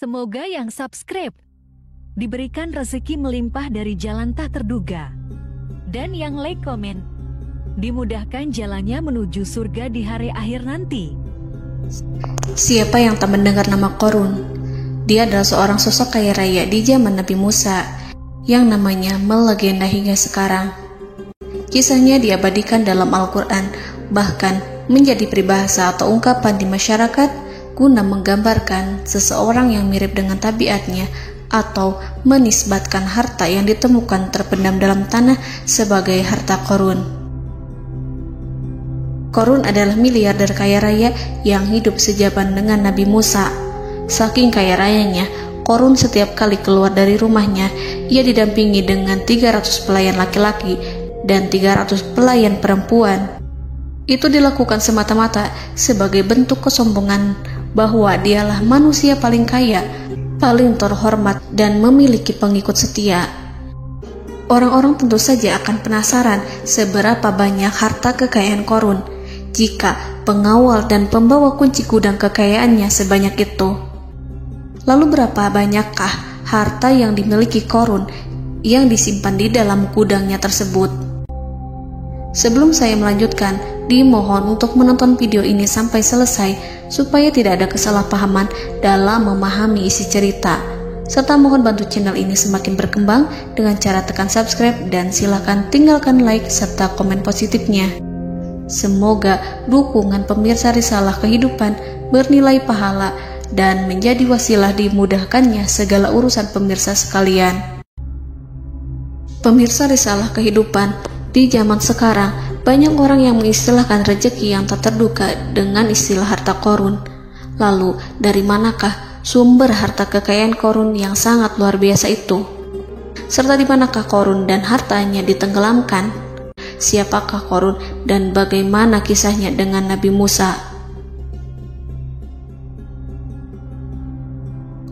Semoga yang subscribe diberikan rezeki melimpah dari jalan tak terduga. Dan yang like komen, dimudahkan jalannya menuju surga di hari akhir nanti. Siapa yang tak mendengar nama Qorun? Dia adalah seorang sosok kaya raya di zaman Nabi Musa yang namanya melegenda hingga sekarang. Kisahnya diabadikan dalam Al-Quran, bahkan menjadi peribahasa atau ungkapan di masyarakat guna menggambarkan seseorang yang mirip dengan tabiatnya atau menisbatkan harta yang ditemukan terpendam dalam tanah sebagai harta Qorun. Qorun adalah miliarder kaya raya yang hidup sejaman dengan Nabi Musa. Saking kaya rayanya, Qorun setiap kali keluar dari rumahnya, ia didampingi dengan 300 pelayan laki-laki dan 300 pelayan perempuan. Itu dilakukan semata-mata sebagai bentuk kesombongan bahwa dialah manusia paling kaya, paling terhormat, dan memiliki pengikut setia. Orang-orang tentu saja akan penasaran seberapa banyak harta kekayaan Qorun jika pengawal dan pembawa kunci gudang kekayaannya sebanyak itu. Lalu berapa banyakkah harta yang dimiliki Qorun yang disimpan di dalam gudangnya tersebut? Sebelum saya melanjutkan, dimohon untuk menonton video ini sampai selesai supaya tidak ada kesalahpahaman dalam memahami isi cerita, serta mohon bantu channel ini semakin berkembang dengan cara tekan subscribe dan silakan tinggalkan like serta komen positifnya. Semoga dukungan pemirsa Risalah Kehidupan bernilai pahala dan menjadi wasilah dimudahkannya segala urusan pemirsa sekalian. Pemirsa Risalah Kehidupan, di zaman sekarang, banyak orang yang mengistilahkan rezeki yang tak terduga dengan istilah harta Qorun. Lalu, dari manakah sumber harta kekayaan Qorun yang sangat luar biasa itu? Serta di manakah Qorun dan hartanya ditenggelamkan? Siapakah Qorun dan bagaimana kisahnya dengan Nabi Musa?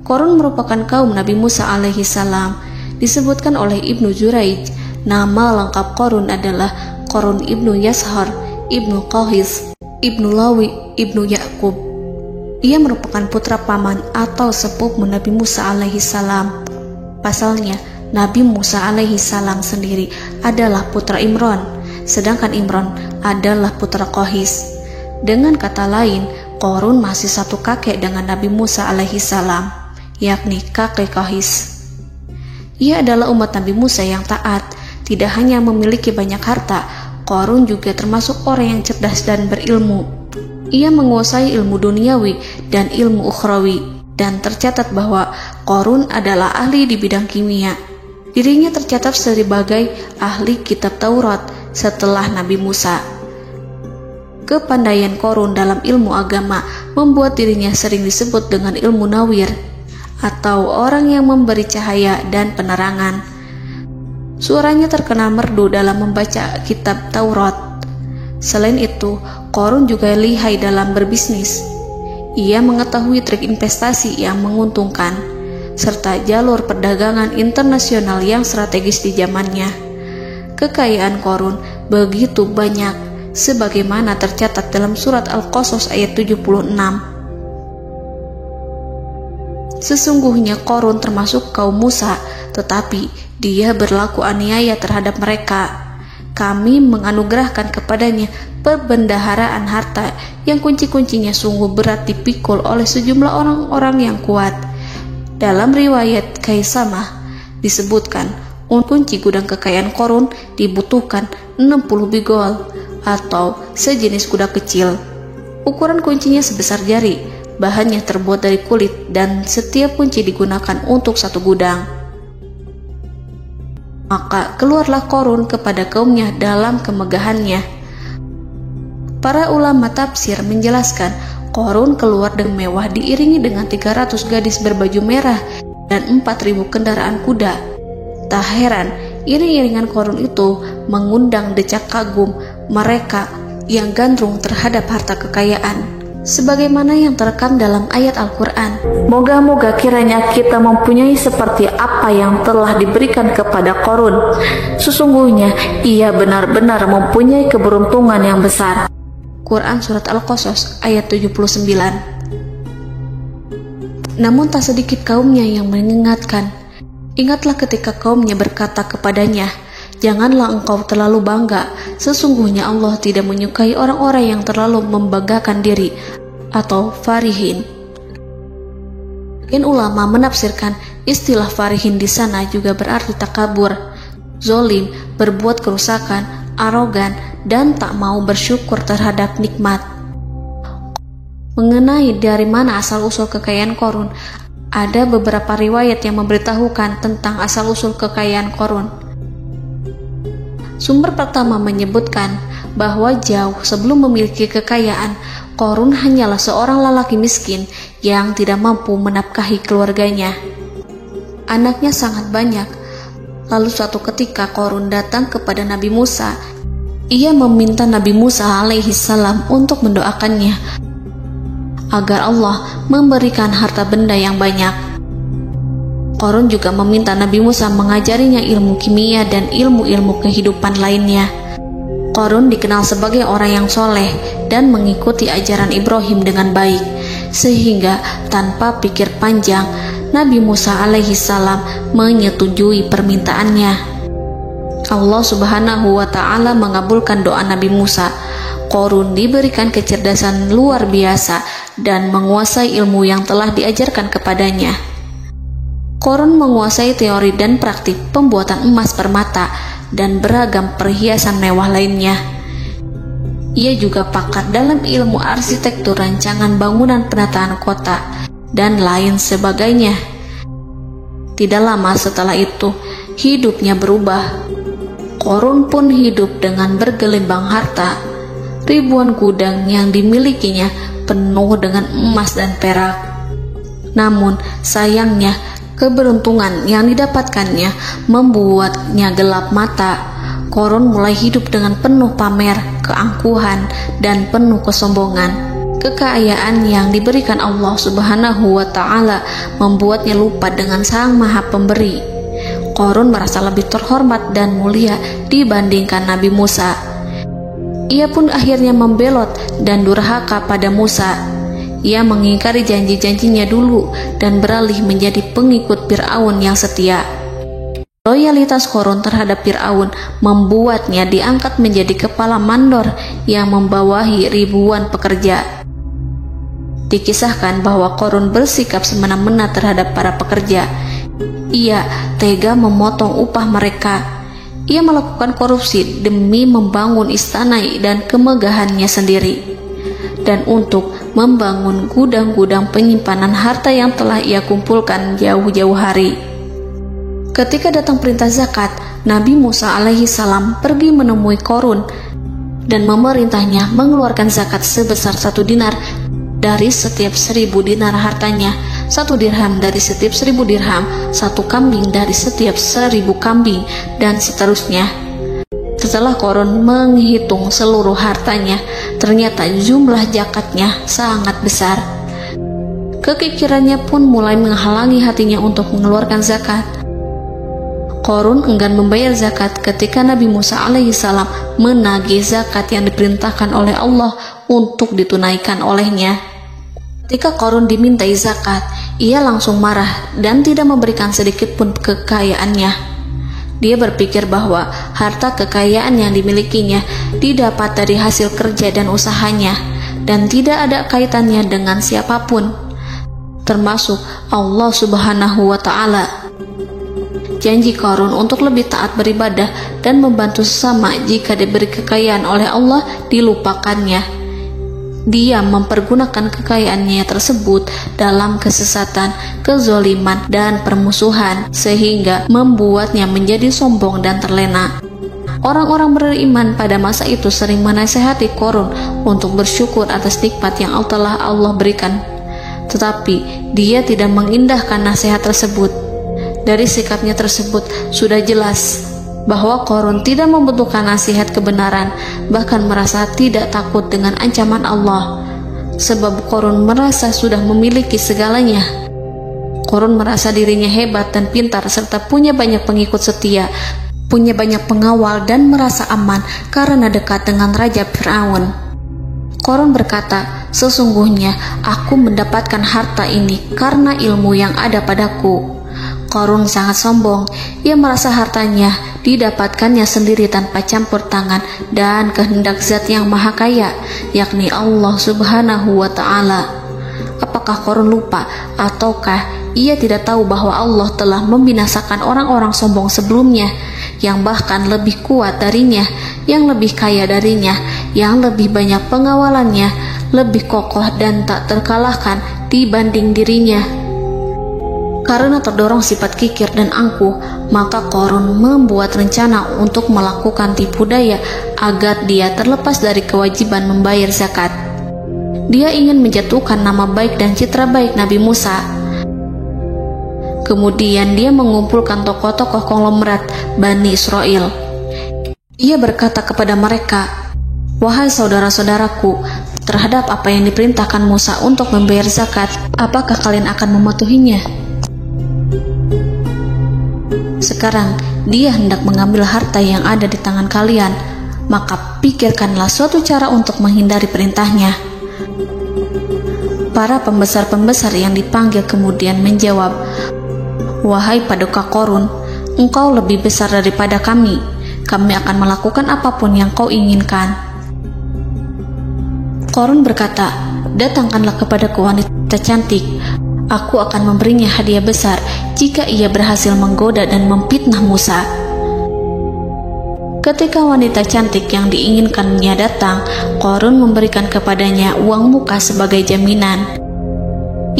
Qorun merupakan kaum Nabi Musa alaihi salam. Disebutkan oleh Ibnu Jurayj, nama lengkap Qorun adalah Qorun ibnu Yashar, ibnu Qahis, ibnu Lawi, ibnu Yakub. Ia merupakan putra paman atau sepupu Nabi Musa alaihi salam. Pasalnya, Nabi Musa alaihi salam sendiri adalah putra Imran, sedangkan Imran adalah putra Qahis. Dengan kata lain, Qorun masih satu kakek dengan Nabi Musa alaihi salam, yakni kakek Qahis. Ia adalah umat Nabi Musa yang taat. Tidak hanya memiliki banyak harta, Qorun juga termasuk orang yang cerdas dan berilmu. Ia menguasai ilmu duniawi dan ilmu ukhrawi, dan tercatat bahwa Qorun adalah ahli di bidang kimia. Dirinya tercatat sebagai ahli kitab Taurat setelah Nabi Musa. Kepandaian Qorun dalam ilmu agama membuat dirinya sering disebut dengan ilmu nawir, atau orang yang memberi cahaya dan penerangan. Suaranya terkenal merdu dalam membaca kitab Taurat. Selain itu, Qorun juga lihai dalam berbisnis. Ia mengetahui trik investasi yang menguntungkan, serta jalur perdagangan internasional yang strategis di zamannya. Kekayaan Qorun begitu banyak, sebagaimana tercatat dalam surat Al-Qasas ayat 76. Sesungguhnya Qorun termasuk kaum Musa, tetapi dia berlaku aniaya terhadap mereka. Kami menganugerahkan kepadanya perbendaharaan harta yang kunci-kuncinya sungguh berat dipikul oleh sejumlah orang-orang yang kuat. Dalam riwayat Kaisamah disebutkan, kunci gudang kekayaan Qorun dibutuhkan 60 bigol atau sejenis kuda kecil. Ukuran kuncinya sebesar jari, bahannya terbuat dari kulit, dan setiap kunci digunakan untuk satu gudang. Maka keluarlah Qorun kepada kaumnya dalam kemegahannya. Para ulama tafsir menjelaskan, Qorun keluar dengan mewah diiringi dengan 300 gadis berbaju merah dan 4.000 kendaraan kuda. Tak heran, iring-iringan Qorun itu mengundang decak kagum mereka yang gandrung terhadap harta kekayaan, sebagaimana yang terekam dalam ayat Al-Quran. Moga-moga kiranya kita mempunyai seperti apa yang telah diberikan kepada Qorun. Sesungguhnya ia benar-benar mempunyai keberuntungan yang besar. Quran Surat Al-Qasas ayat 79. Namun tak sedikit kaumnya yang mengingatkan. Ingatlah ketika kaumnya berkata kepadanya, "Janganlah engkau terlalu bangga, sesungguhnya Allah tidak menyukai orang-orang yang terlalu membanggakan diri," atau farihin. Ulama menafsirkan istilah farihin di sana juga berarti takabur, zolim, berbuat kerusakan, arogan, dan tak mau bersyukur terhadap nikmat. Mengenai dari mana asal-usul kekayaan Qorun, ada beberapa riwayat yang memberitahukan tentang asal-usul kekayaan Qorun. Sumber pertama menyebutkan bahwa jauh sebelum memiliki kekayaan, Qorun hanyalah seorang lelaki miskin yang tidak mampu menafkahi keluarganya. Anaknya sangat banyak. Lalu suatu ketika Qorun datang kepada Nabi Musa. Ia meminta Nabi Musa alaihissalam untuk mendoakannya agar Allah memberikan harta benda yang banyak. Qorun juga meminta Nabi Musa mengajarinya ilmu kimia dan ilmu-ilmu kehidupan lainnya. Qorun dikenal sebagai orang yang soleh dan mengikuti ajaran Ibrahim dengan baik, sehingga tanpa pikir panjang Nabi Musa alaihissalam menyetujui permintaannya. Allah Subhanahu wa ta'ala mengabulkan doa Nabi Musa. Qorun diberikan kecerdasan luar biasa dan menguasai ilmu yang telah diajarkan kepadanya. Qorun menguasai teori dan praktik pembuatan emas permata dan beragam perhiasan mewah lainnya. Ia juga pakar dalam ilmu arsitektur, rancangan bangunan, penataan kota, dan lain sebagainya. Tidak lama setelah itu, hidupnya berubah. Qorun pun hidup dengan bergelimbang harta. Ribuan gudang yang dimilikinya penuh dengan emas dan perak. Namun sayangnya, keberuntungan yang didapatkannya membuatnya gelap mata. Qorun mulai hidup dengan penuh pamer, keangkuhan, dan penuh kesombongan. Kekayaan yang diberikan Allah Subhanahu wa ta'ala membuatnya lupa dengan Sang Maha Pemberi. Qorun merasa lebih terhormat dan mulia dibandingkan Nabi Musa. Ia pun akhirnya membelot dan durhaka pada Musa. Ia mengingkari janji-janjinya dulu dan beralih menjadi pengikut Fir'aun yang setia. Loyalitas Qorun terhadap Fir'aun membuatnya diangkat menjadi kepala mandor yang membawahi ribuan pekerja. Dikisahkan bahwa Qorun bersikap semena-mena terhadap para pekerja. Ia tega memotong upah mereka. Ia melakukan korupsi demi membangun istana dan kemegahannya sendiri, dan untuk membangun gudang-gudang penyimpanan harta yang telah ia kumpulkan jauh-jauh hari. Ketika datang perintah zakat, Nabi Musa alaihissalam pergi menemui Qorun dan memerintahnya mengeluarkan zakat sebesar 1 dinar dari setiap 1000 dinar hartanya, 1 dirham dari setiap 1000 dirham, 1 kambing dari setiap 1000 kambing, dan seterusnya. Setelah Qorun menghitung seluruh hartanya, ternyata jumlah zakatnya sangat besar. Kekikirannya pun mulai menghalangi hatinya untuk mengeluarkan zakat. Qorun enggan membayar zakat ketika Nabi Musa alaihissalam menagih zakat yang diperintahkan oleh Allah untuk ditunaikan olehnya. Ketika Qorun dimintai zakat, ia langsung marah dan tidak memberikan sedikit pun kekayaannya. Dia berpikir bahwa harta kekayaan yang dimilikinya didapat dari hasil kerja dan usahanya, dan tidak ada kaitannya dengan siapapun, termasuk Allah Subhanahu wa ta'ala. Janji Qorun untuk lebih taat beribadah dan membantu sesama jika diberi kekayaan oleh Allah dilupakannya. Dia mempergunakan kekayaannya tersebut dalam kesesatan, kezoliman, dan permusuhan, sehingga membuatnya menjadi sombong dan terlena. Orang-orang beriman pada masa itu sering menasihati Qorun untuk bersyukur atas nikmat yang telah Allah berikan, tetapi dia tidak mengindahkan nasihat tersebut. Dari sikapnya tersebut sudah jelas bahwa Qorun tidak membutuhkan nasihat kebenaran, bahkan merasa tidak takut dengan ancaman Allah, sebab Qorun merasa sudah memiliki segalanya. Qorun merasa dirinya hebat dan pintar serta punya banyak pengikut setia, punya banyak pengawal, dan merasa aman karena dekat dengan Raja Fir'aun. Korun berkata, "Sesungguhnya aku mendapatkan harta ini karena ilmu yang ada padaku." Korun sangat sombong. Ia merasa hartanya didapatkannya sendiri tanpa campur tangan dan kehendak Zat yang Maha Kaya, yakni Allah Subhanahu wa Ta'ala. Apakah Korun lupa ataukah ia tidak tahu bahwa Allah telah membinasakan orang-orang sombong sebelumnya, yang bahkan lebih kuat darinya, yang lebih kaya darinya, yang lebih banyak pengawalannya, lebih kokoh dan tak terkalahkan dibanding dirinya? Karena terdorong sifat kikir dan angkuh, maka Korun membuat rencana untuk melakukan tipu daya agar dia terlepas dari kewajiban membayar zakat. Dia ingin menjatuhkan nama baik dan citra baik Nabi Musa. Kemudian dia mengumpulkan tokoh-tokoh konglomerat Bani Israel. Ia berkata kepada mereka, "Wahai saudara-saudaraku, terhadap apa yang diperintahkan Musa untuk membayar zakat, apakah kalian akan mematuhinya? Sekarang dia hendak mengambil harta yang ada di tangan kalian, maka pikirkanlah suatu cara untuk menghindari perintahnya." Para pembesar-pembesar yang dipanggil kemudian menjawab, "Wahai paduka Korun, engkau lebih besar daripada kami. Kami akan melakukan apapun yang kau inginkan." Korun berkata, "Datangkanlah kepadaku wanita cantik. Aku akan memberinya hadiah besar jika ia berhasil menggoda dan memfitnah Musa." Ketika wanita cantik yang diinginkannya datang, Korun memberikan kepadanya uang muka sebagai jaminan.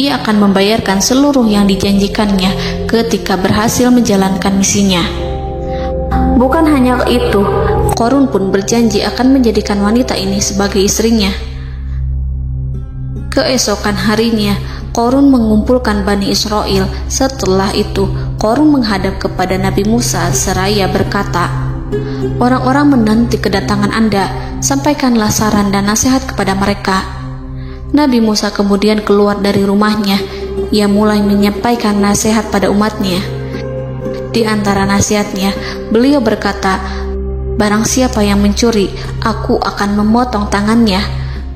Ia akan membayarkan seluruh yang dijanjikannya ketika berhasil menjalankan misinya. Bukan hanya itu, Korun pun berjanji akan menjadikan wanita ini sebagai istrinya. Keesokan harinya, Korun mengumpulkan Bani Israel. Setelah itu, Korun menghadap kepada Nabi Musa seraya berkata, "Orang-orang menanti kedatangan Anda, sampaikanlah saran dan nasihat kepada mereka." Nabi Musa kemudian keluar dari rumahnya. Ia mulai menyampaikan nasihat pada umatnya. Di antara nasihatnya, beliau berkata, "Barang siapa yang mencuri, aku akan memotong tangannya.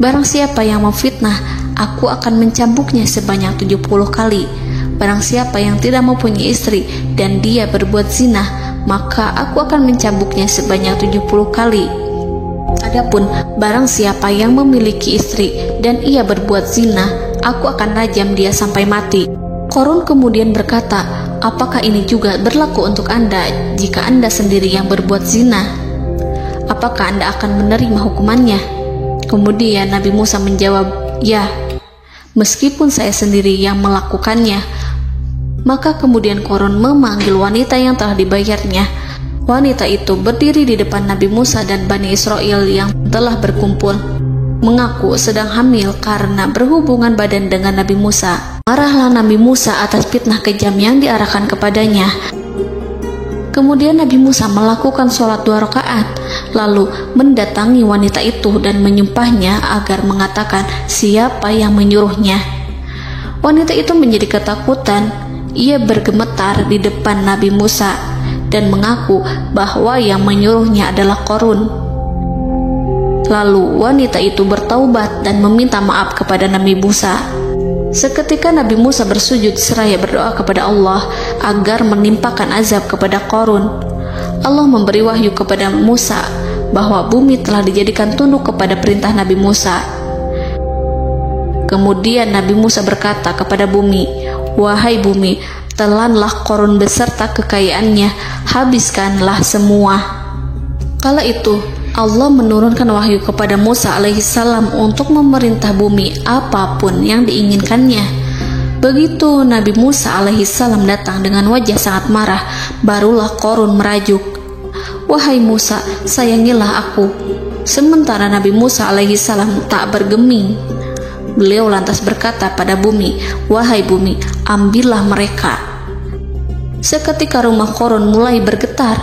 Barang siapa yang memfitnah, aku akan mencambuknya sebanyak 70 kali. Barang siapa yang tidak mempunyai istri dan dia berbuat zina, maka aku akan mencambuknya sebanyak 70 kali. Adapun barang siapa yang memiliki istri dan ia berbuat zina, aku akan rajam dia sampai mati." Korun kemudian berkata, "Apakah ini juga berlaku untuk Anda jika Anda sendiri yang berbuat zina? Apakah Anda akan menerima hukumannya?" Kemudian Nabi Musa menjawab, "Ya, meskipun saya sendiri yang melakukannya." Maka kemudian Korun memanggil wanita yang telah dibayarnya. Wanita itu berdiri di depan Nabi Musa dan Bani Israel yang telah berkumpul, mengaku sedang hamil karena berhubungan badan dengan Nabi Musa. Marahlah Nabi Musa atas fitnah kejam yang diarahkan kepadanya. Kemudian Nabi Musa melakukan sholat 2 rakaat, lalu mendatangi wanita itu dan menyumpahnya agar mengatakan siapa yang menyuruhnya. Wanita itu menjadi ketakutan. Ia bergemetar di depan Nabi Musa dan mengaku bahwa yang menyuruhnya adalah Korun. Lalu wanita itu bertaubat dan meminta maaf kepada Nabi Musa. Seketika Nabi Musa bersujud seraya berdoa kepada Allah agar menimpakan azab kepada Korun. Allah memberi wahyu kepada Musa bahwa bumi telah dijadikan tunduk kepada perintah Nabi Musa. Kemudian Nabi Musa berkata kepada bumi, "Wahai bumi, telanlah Korun beserta kekayaannya, habiskanlah semua." Kala itu Allah menurunkan wahyu kepada Musa alaihissalam untuk memerintah bumi apapun yang diinginkannya. Begitu Nabi Musa alaihissalam datang dengan wajah sangat marah, barulah Korun merajuk, "Wahai Musa, sayangilah aku." Sementara Nabi Musa alaihissalam tak bergeming. Beliau lantas berkata pada bumi, "Wahai bumi, ambillah mereka." Seketika rumah Korun mulai bergetar.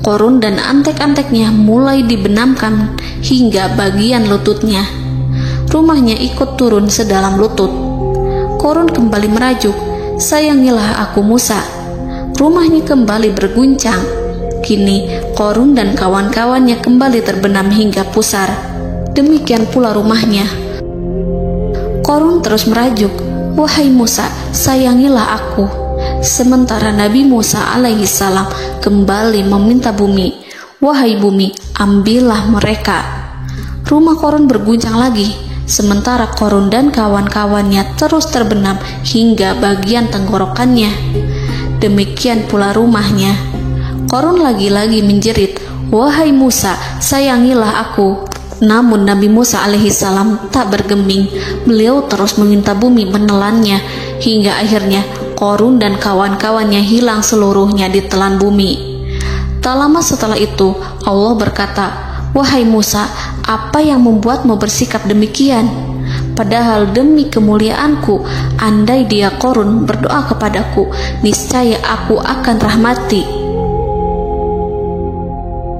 Korun dan antek-anteknya mulai dibenamkan hingga bagian lututnya. Rumahnya ikut turun sedalam lutut. Korun kembali merajuk, "Sayangilah aku Musa." Rumahnya kembali berguncang. Kini Korun dan kawan-kawannya kembali terbenam hingga pusar. demikian pula rumahnya. Korun terus merajuk, "Wahai Musa, sayangilah aku." Sementara Nabi Musa alaihissalam kembali meminta bumi, "Wahai bumi, ambillah mereka." Rumah Korun berguncang lagi, sementara Korun dan kawan-kawannya terus terbenam hingga bagian tenggorokannya. Demikian pula rumahnya. Korun lagi-lagi menjerit, "Wahai Musa, sayangilah aku." Namun Nabi Musa alaihissalam tak bergeming. Beliau terus meminta bumi menelannya, hingga akhirnya Korun dan kawan-kawannya hilang seluruhnya ditelan bumi. Tak lama setelah itu Allah berkata, "Wahai Musa, apa yang membuatmu bersikap demikian? Padahal demi kemuliaanku, andai dia Korun berdoa kepadaku, niscaya aku akan rahmati.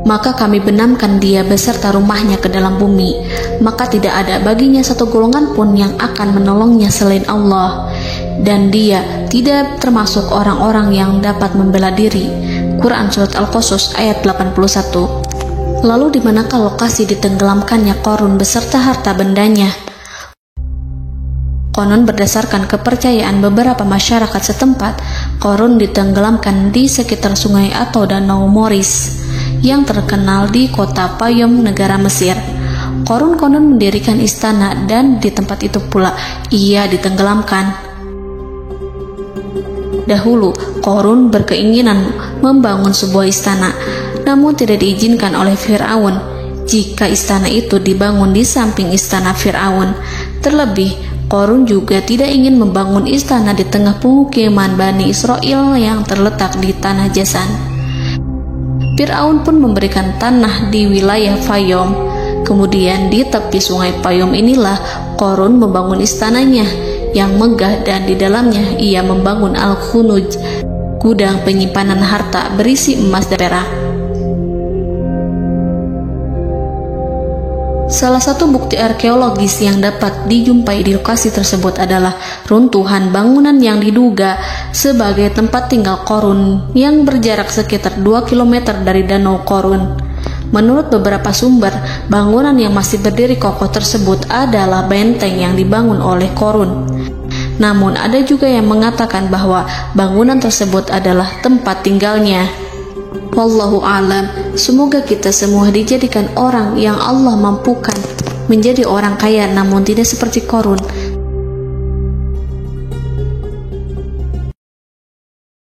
Maka kami benamkan dia beserta rumahnya ke dalam bumi, maka tidak ada baginya satu golongan pun yang akan menolongnya selain Allah, dan dia tidak termasuk orang-orang yang dapat membela diri." Quran Surat Al-Qasas ayat 81. Lalu di manakah lokasi ditenggelamkannya Korun beserta harta bendanya? Konon berdasarkan kepercayaan beberapa masyarakat setempat, Korun ditenggelamkan di sekitar sungai atau danau Moris yang terkenal di kota Payom, negara Mesir. Korun konon mendirikan istana dan di tempat itu pula ia ditenggelamkan. Dahulu, Korun berkeinginan membangun sebuah istana, namun tidak diizinkan oleh Fir'aun jika istana itu dibangun di samping istana Fir'aun. Terlebih, Korun juga tidak ingin membangun istana di tengah pemukiman Bani Israel yang terletak di tanah Jasan. Fir'aun pun memberikan tanah di wilayah Fayom. Kemudian di tepi sungai Payom inilah Korun membangun istananya yang megah, dan di dalamnya ia membangun Al-Khunuj, gudang penyimpanan harta berisi emas dan perak. Salah satu bukti arkeologis yang dapat dijumpai di lokasi tersebut adalah runtuhan bangunan yang diduga sebagai tempat tinggal Korun yang berjarak sekitar 2 km dari Danau Korun. Menurut beberapa sumber, bangunan yang masih berdiri kokoh tersebut adalah benteng yang dibangun oleh Korun. Namun ada juga yang mengatakan bahwa bangunan tersebut adalah tempat tinggalnya. Wallahu a'lam. Semoga kita semua dijadikan orang yang Allah mampukan menjadi orang kaya namun tidak seperti Korun,